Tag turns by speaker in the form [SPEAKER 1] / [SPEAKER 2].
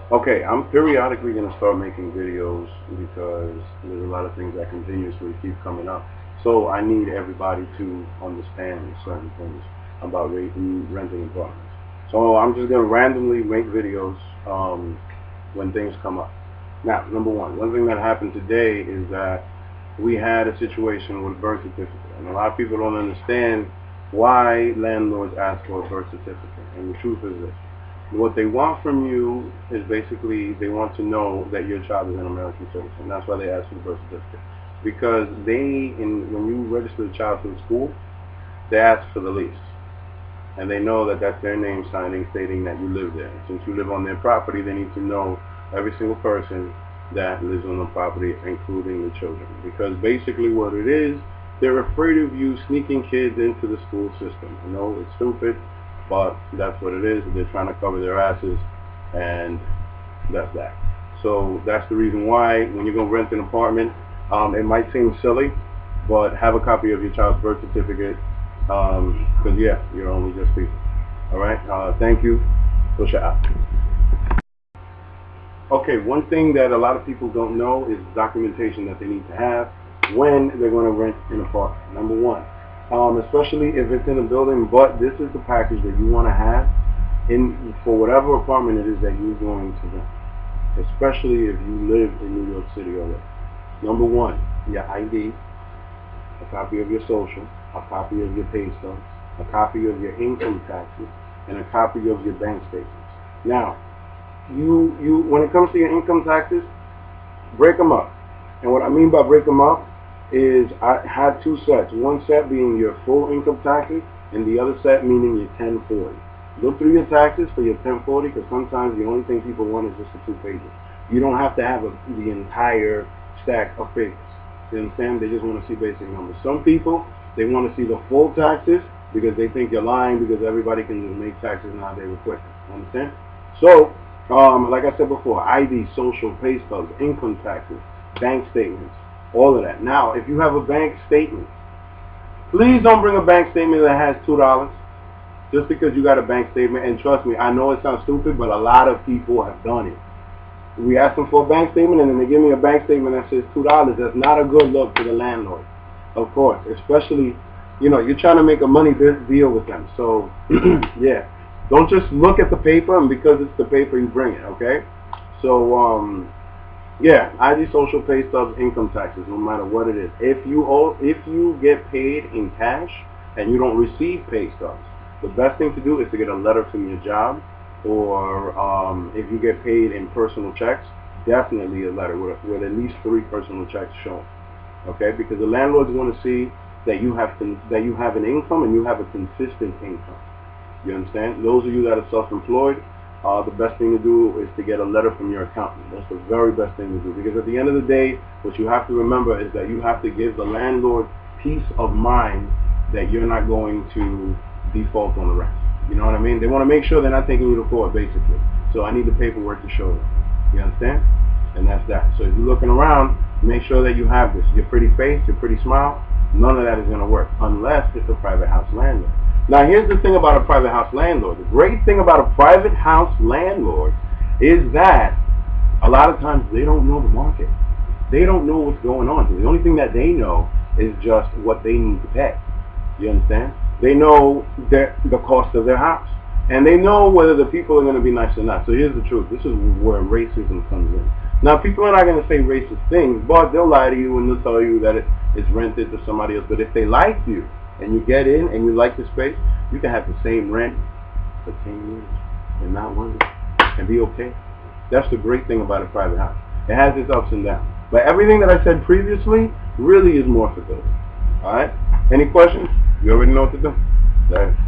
[SPEAKER 1] Okay, I'm periodically going to start making videos because there's a lot of things that continuously keep coming up. So I need everybody to understand certain things about renting apartments. So I'm just going to randomly make videos when things come up. Now, number one thing that happened today is that we had a situation with a birth certificate, and a lot of people don't understand why landlords ask for a birth certificate. And the truth is this: what they want from you is basically they want to know that your child is an American citizen. That's why they ask for the birth certificate. Because when you register the child to the school, they ask for the lease, and they know that that's their name signing stating that you live there. Since you live on their property, they need to know every single person that lives on the property, including the children. Because basically what it is, they're afraid of you sneaking kids into the school system. I know it's stupid, but that's what it is. They're trying to cover their asses, and that's that. So that's the reason why when you go rent an apartment, it might seem silly, but have a copy of your child's birth certificate, because yeah, you're only just people. All right. Thank you. Push it out. Okay, one thing that a lot of people don't know is documentation that they need to have when they're going to rent an apartment. Number one, especially if it's in a building, but this is the package that you want to have in for whatever apartment it is that you're going to rent, especially if you live in New York City already. Number one, your ID, a copy of your social, a copy of your pay stubs, a copy of your income taxes, and a copy of your bank statements. Now, you when it comes to your income taxes, break them up. And what I mean by break them up is I have two sets. One set being your full income taxes, and the other set meaning your 1040. Look through your taxes for your 1040, because sometimes the only thing people want is just the 2 pages. You don't have to have the entire stack of papers. You understand? They just want to see basic numbers. Some people, they want to see the full taxes because they think you're lying, because everybody can just make taxes nowadays quicker. Understand? So, like I said before, ID, social, pay stubs, income taxes, bank statements, all of that. Now, if you have a bank statement, please don't bring a bank statement that has $2 just because you got a bank statement. And trust me, I know it sounds stupid, but a lot of people have done it. We ask them for a bank statement, and then they give me a bank statement that says $2. That's not a good look to the landlord, of course, especially, you're trying to make a money deal with them. So, yeah. Don't just look at the paper, and because it's the paper, you bring it, okay? So, yeah, ID, social, pay stubs, income taxes, no matter what it is. If you get paid in cash and you don't receive pay stubs, the best thing to do is to get a letter from your job, or if you get paid in personal checks, definitely a letter with at least 3 personal checks shown, okay? Because the landlords want to see that you have an income and you have a consistent income. You understand? Those of you that are self-employed, the best thing to do is to get a letter from your accountant. That's the very best thing to do, because at the end of the day, what you have to remember is that you have to give the landlord peace of mind that you're not going to default on the rent. You know what I mean? They want to make sure they're not taking you to court, basically. So I need the paperwork to show them. You understand? And that's that. So if you're looking around, make sure that you have this. Your pretty face, your pretty smile, none of that is going to work unless it's a private house landlord. Now, here's the thing about a private house landlord. The great thing about a private house landlord is that a lot of times they don't know the market. They don't know what's going on. The only thing that they know is just what they need to pay. You understand? They know the cost of their house. And they know whether the people are going to be nice or not. So here's the truth. This is where racism comes in. Now, people are not going to say racist things, but they'll lie to you and they'll tell you that it's rented to somebody else. But if they like you and you get in and you like the space, you can have the same rent for 10 years and not wonder and be okay. That's the great thing about a private house. It has its ups and downs. But everything that I said previously really is more for those. All right? Any questions? You already know what to do. All right.